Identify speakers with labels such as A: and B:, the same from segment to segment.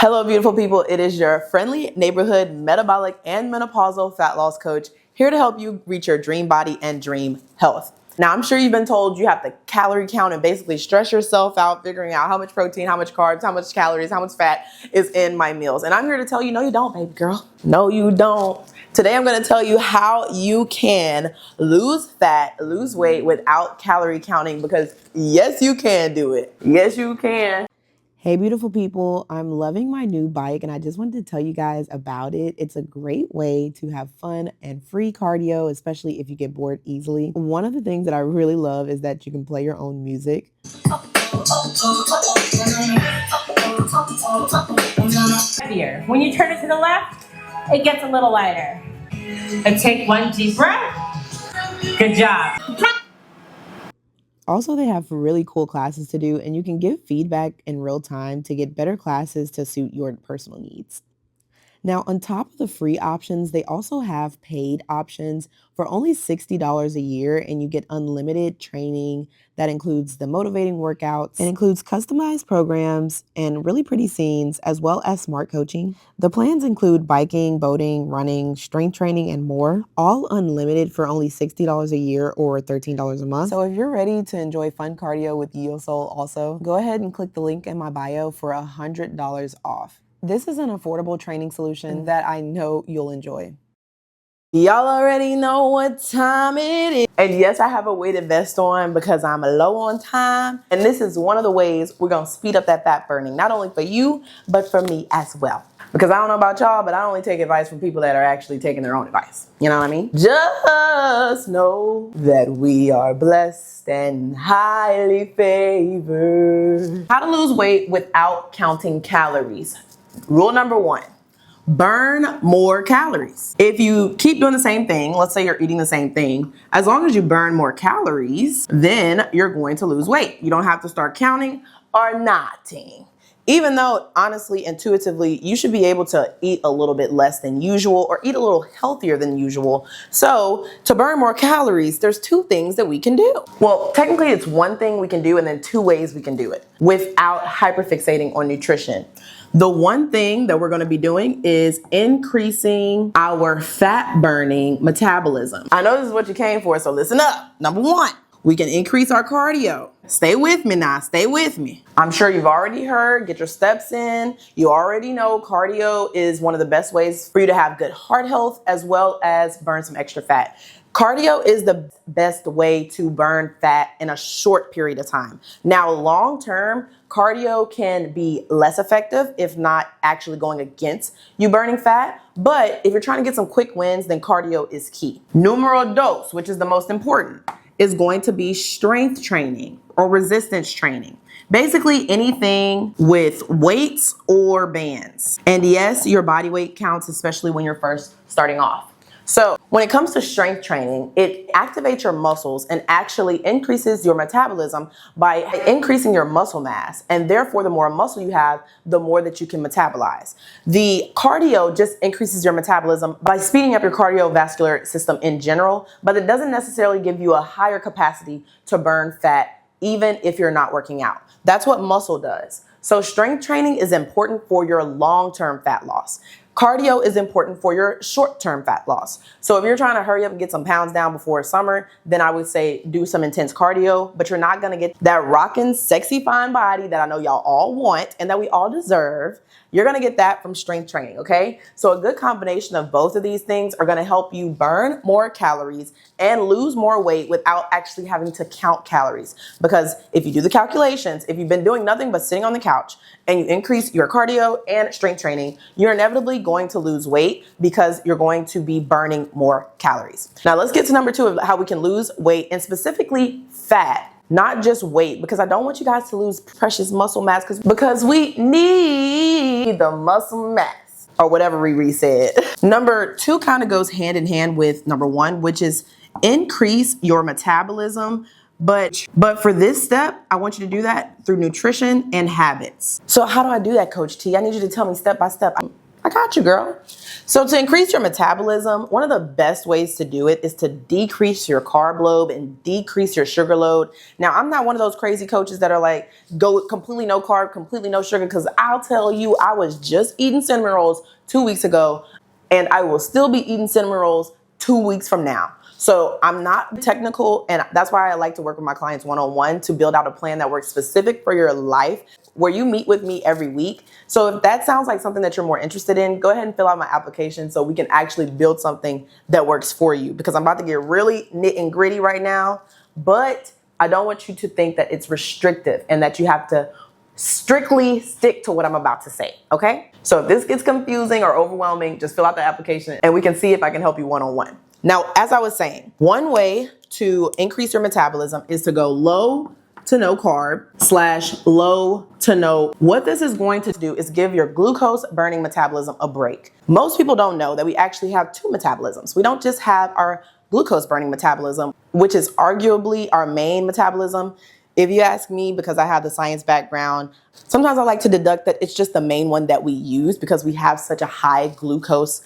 A: Hello, beautiful people. It is your friendly neighborhood metabolic and menopausal fat loss coach here to help you reach your dream body and dream health. Now, I'm sure you've been told you have to calorie count and basically stress yourself out figuring out how much protein, how much carbs, how much calories, how much fat is in my meals. And I'm here to tell you, no, you don't, baby girl. No, you don't. Today, I'm going to tell you how you can lose fat, lose weight without calorie counting, because yes, you can do it. Yes, you can. Hey, beautiful people, I'm loving my new bike and I just wanted to tell you guys about it. It's a great way to have fun and free cardio, especially if you get bored easily. One of the things that I really love is that you can play your own music.
B: When you turn it to the left, it gets a little lighter. And take one deep breath. Good job.
A: Also, they have really cool classes to do, and you can give feedback in real time to get better classes to suit your personal needs. Now, on top of the free options, they also have paid options for only $60 a year, and you get unlimited training that includes the motivating workouts and includes customized programs and really pretty scenes, as well as smart coaching. The plans include biking, boating, running, strength training, and more, all unlimited for only $60 a year or $13 a month. So if you're ready to enjoy fun cardio with Yo Soul also, go ahead and click the link in my bio for $100 off. This is an affordable training solution that I know you'll enjoy. Y'all already know what time it is. And yes, I have a weighted vest on because I'm low on time. And this is one of the ways we're going to speed up that fat burning, not only for you, but for me as well. Because I don't know about y'all, but I only take advice from people that are actually taking their own advice. You know what I mean? Just know that we are blessed and highly favored. How to lose weight without counting calories. Rule number one, burn more calories. If you keep doing the same thing, let's say you're eating the same thing, as long as you burn more calories, then you're going to lose weight. You don't have to start counting or nothing. Even though, honestly, intuitively, you should be able to eat a little bit less than usual or eat a little healthier than usual. So to burn more calories, there's two things that we can do. Well, technically it's one thing we can do and then two ways we can do it without hyperfixating on nutrition. The one thing that we're going to be doing is increasing our fat burning metabolism. I know this is what you came for, so listen up. Number one, we can increase our cardio. Stay with me now, stay with me. I'm sure you've already heard, get your steps in. You already know cardio is one of the best ways for you to have good heart health as well as burn some extra fat. Cardio is the best way to burn fat in a short period of time. Now, long term, cardio can be less effective if not actually going against you burning fat. But if you're trying to get some quick wins, then cardio is key. Numero dos, which is the most important, is going to be strength training or resistance training. Basically anything with weights or bands. And yes, your body weight counts, especially when you're first starting off. So when it comes to strength training, it activates your muscles and actually increases your metabolism by increasing your muscle mass. And therefore, the more muscle you have, the more that you can metabolize. The cardio just increases your metabolism by speeding up your cardiovascular system in general, but it doesn't necessarily give you a higher capacity to burn fat, even if you're not working out. That's what muscle does. So strength training is important for your long-term fat loss. Cardio is important for your short-term fat loss. So if you're trying to hurry up and get some pounds down before summer, then I would say do some intense cardio, but you're not gonna get that rockin' sexy fine body that I know y'all all want and that we all deserve. You're gonna get that from strength training, okay? So a good combination of both of these things are gonna help you burn more calories and lose more weight without actually having to count calories. Because if you do the calculations, if you've been doing nothing but sitting on the couch and you increase your cardio and strength training, you're inevitably going to lose weight because you're going to be burning more calories. Now let's get to number two of how we can lose weight, and specifically fat. Not just weight, because I don't want you guys to lose precious muscle mass because we need the muscle mass, or whatever Riri said. Number two kind of goes hand in hand with number one, which is increase your metabolism. But for this step, I want you to do that through nutrition and habits. So how do I do that, Coach T? I need you to tell me step by step. I got you, girl. So to increase your metabolism, one of the best ways to do it is to decrease your carb load and decrease your sugar load. Now, I'm not one of those crazy coaches that are like, go completely no carb, completely no sugar, because I'll tell you, I was just eating cinnamon rolls 2 weeks ago, and I will still be eating cinnamon rolls 2 weeks from now. So I'm not technical, and that's why I like to work with my clients one-on-one to build out a plan that works specific for your life, where you meet with me every week. So if that sounds like something that you're more interested in, go ahead and fill out my application so we can actually build something that works for you, because I'm about to get really nit and gritty right now, but I don't want you to think that it's restrictive and that you have to strictly stick to what I'm about to say, okay? So if this gets confusing or overwhelming, just fill out the application and we can see if I can help you one-on-one. Now, as I was saying, one way to increase your metabolism is to go low to no carb / low to no. What this is going to do is give your glucose burning metabolism a break. Most people don't know that we actually have two metabolisms. We don't just have our glucose burning metabolism, which is arguably our main metabolism. If you ask me, because I have the science background, sometimes I like to deduct that it's just the main one that we use because we have such a high glucose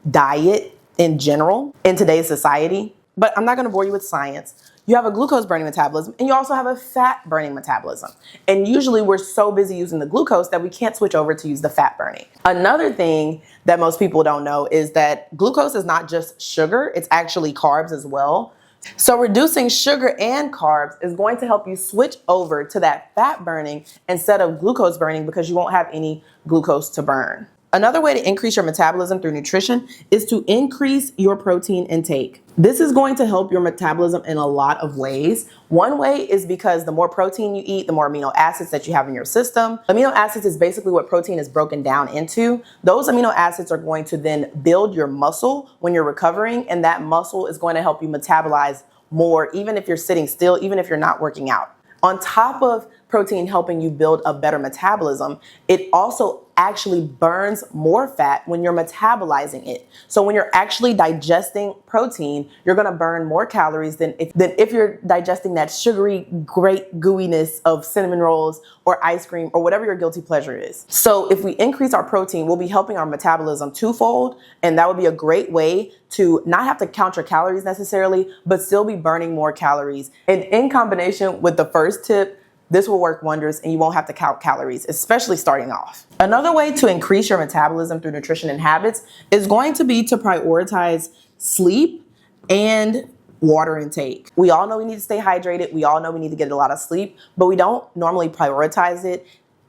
A: diet in general in today's society. But I'm not going to bore you with science. You have a glucose burning metabolism and you also have a fat burning metabolism. And usually we're so busy using the glucose that we can't switch over to use the fat burning. Another thing that most people don't know is that glucose is not just sugar, it's actually carbs as well. So reducing sugar and carbs is going to help you switch over to that fat burning instead of glucose burning, because you won't have any glucose to burn. Another way to increase your metabolism through nutrition is to increase your protein intake. This is going to help your metabolism in a lot of ways. One way is because the more protein you eat, the more amino acids that you have in your system. Amino acids is basically what protein is broken down into. Those amino acids are going to then build your muscle when you're recovering, and that muscle is going to help you metabolize more, even if you're sitting still, even if you're not working out. On top of protein helping you build a better metabolism, it also actually burns more fat when you're metabolizing it. So when you're actually digesting protein, you're going to burn more calories than if you're digesting that sugary, great gooiness of cinnamon rolls or ice cream or whatever your guilty pleasure is. So if we increase our protein, we'll be helping our metabolism twofold, and that would be a great way to not have to count your calories necessarily, but still be burning more calories. And in combination with the first tip, this will work wonders and you won't have to count calories, especially starting off. Another way to increase your metabolism through nutrition and habits is going to be to prioritize sleep and water intake. We all know we need to stay hydrated. We all know we need to get a lot of sleep, but we don't normally prioritize it.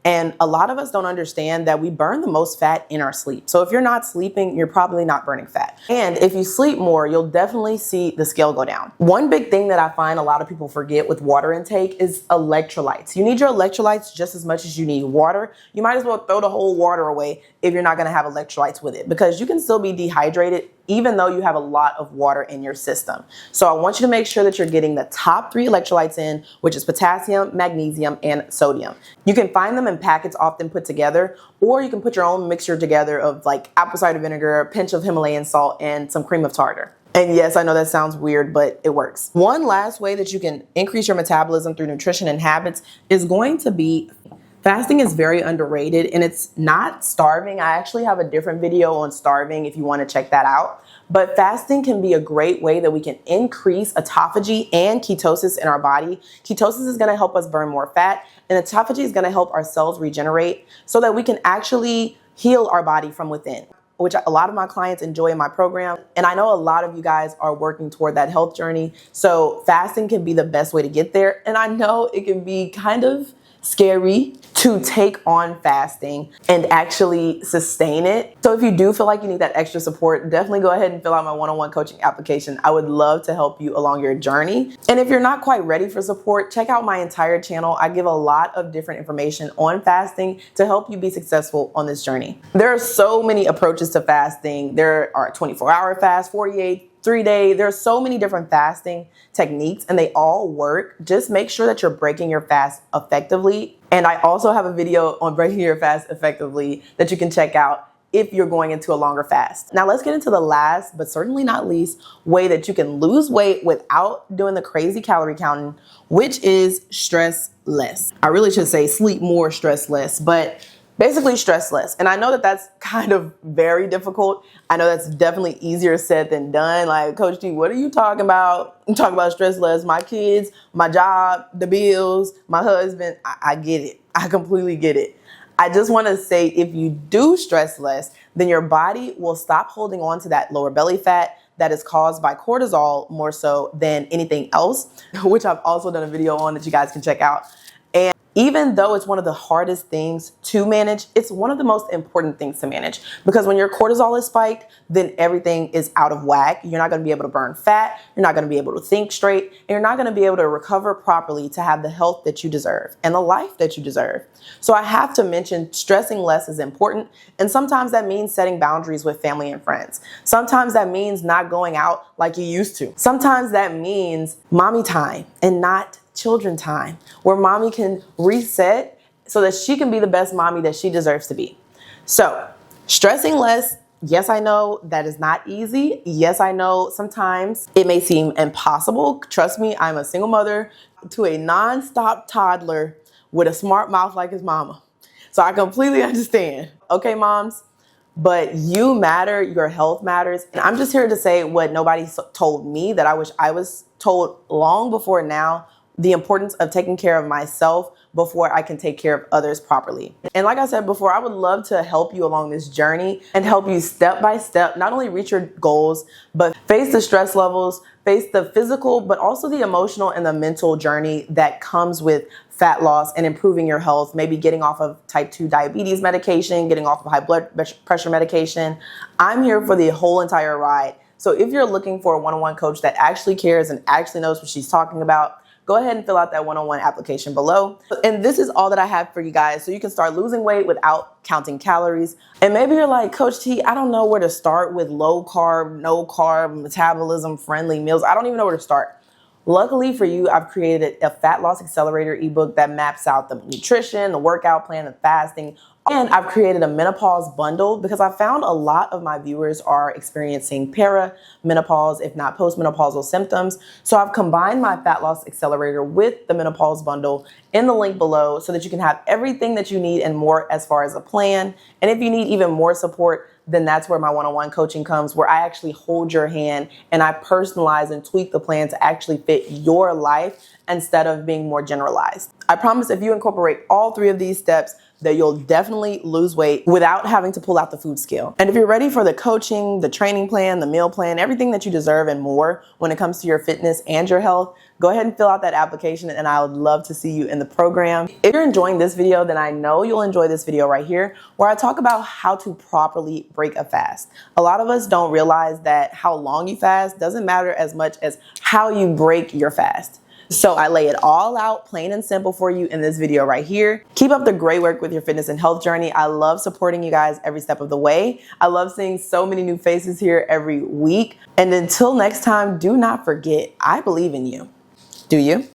A: And a lot of us don't understand that we burn the most fat in our sleep. So if you're not sleeping, you're probably not burning fat. And if you sleep more, you'll definitely see the scale go down. One big thing that I find a lot of people forget with water intake is electrolytes. You need your electrolytes just as much as you need water. You might as well throw the whole water away if you're not going to have electrolytes with it, because you can still be dehydrated even though you have a lot of water in your system. So I want you to make sure that you're getting the top 3 electrolytes in, which is potassium, magnesium, and sodium. You can find them in packets often put together, or you can put your own mixture together of like apple cider vinegar, a pinch of Himalayan salt, and some cream of tartar. And yes, I know that sounds weird, but it works. One last way that you can increase your metabolism through nutrition and habits is going to be fasting. Is very underrated, and it's not starving. I actually have a different video on starving if you want to check that out. But fasting can be a great way that we can increase autophagy and ketosis in our body. Ketosis is going to help us burn more fat, and autophagy is going to help our cells regenerate so that we can actually heal our body from within, which a lot of my clients enjoy in my program. And I know a lot of you guys are working toward that health journey. So fasting can be the best way to get there. And I know it can be kind of scary to take on fasting and actually sustain it. So if you do feel like you need that extra support, definitely go ahead and fill out my one-on-one coaching application. I would love to help you along your journey. And if you're not quite ready for support, check out my entire channel. I give a lot of different information on fasting to help you be successful on this journey. There are so many approaches to fasting. There are 24-hour fast, 48, 3-day. There are so many different fasting techniques and they all work. Just make sure that you're breaking your fast effectively. And I also have a video on breaking your fast effectively that you can check out if you're going into a longer fast. Now let's get into the last, but certainly not least, way that you can lose weight without doing the crazy calorie counting, which is stress less. I really should say sleep more, stress less, but Basically, stress less. And I know that that's kind of very difficult. I know that's definitely easier said than done. Like, Coach T, what are you talking about? I'm talking about stress less. My kids, my job, the bills, my husband. I get it. I completely get it. I just want to say, if you do stress less, then your body will stop holding on to that lower belly fat that is caused by cortisol more so than anything else, which I've also done a video on that you guys can check out. And even though it's one of the hardest things to manage, it's one of the most important things to manage, because when your cortisol is spiked, then everything is out of whack. You're not going to be able to burn fat. You're not going to be able to think straight. And you're not going to be able to recover properly to have the health that you deserve and the life that you deserve. So I have to mention, stressing less is important. And sometimes that means setting boundaries with family and friends. Sometimes that means not going out like you used to. Sometimes that means mommy time and not children time, where mommy can reset so that she can be the best mommy that she deserves to be. So, stressing less, yes, I know that is not easy. Yes, I know sometimes it may seem impossible. Trust me, I'm a single mother to a non-stop toddler with a smart mouth like his mama. So I completely understand. Okay, moms? But you matter, your health matters. And I'm just here to say what nobody told me that I wish I was told long before now: the importance of taking care of myself before I can take care of others properly. And like I said before, I would love to help you along this journey and help you step by step, not only reach your goals, but face the stress levels, face the physical, but also the emotional and the mental journey that comes with fat loss and improving your health, maybe getting off of type 2 diabetes medication, getting off of high blood pressure medication. I'm here for the whole entire ride. So if you're looking for a one-on-one coach that actually cares and actually knows what she's talking about, go ahead and fill out that one-on-one application below. And this is all that I have for you guys, so you can start losing weight without counting calories. And maybe you're like, Coach T, I don't know where to start with low carb, no carb, metabolism friendly meals. I don't even know where to start. Luckily for you, I've created a fat loss accelerator ebook that maps out the nutrition, the workout plan, the fasting. And I've created a menopause bundle because I found a lot of my viewers are experiencing perimenopause, if not postmenopausal symptoms. So I've combined my fat loss accelerator with the menopause bundle in the link below so that you can have everything that you need and more as far as a plan. And if you need even more support, then that's where my one-on-one coaching comes, where I actually hold your hand and I personalize and tweak the plan to actually fit your life instead of being more generalized. I promise if you incorporate all three of these steps, that you'll definitely lose weight without having to pull out the food scale. And if you're ready for the coaching, the training plan, the meal plan, everything that you deserve and more when it comes to your fitness and your health, go ahead and fill out that application and I would love to see you in the program. If you're enjoying this video, then I know you'll enjoy this video right here, where I talk about how to properly break a fast. A lot of us don't realize that how long you fast doesn't matter as much as how you break your fast. So I lay it all out plain and simple for you in this video right here. Keep up the great work with your fitness and health journey. I love supporting you guys every step of the way. I love seeing so many new faces here every week. And until next time, do not forget, I believe in you. Do you?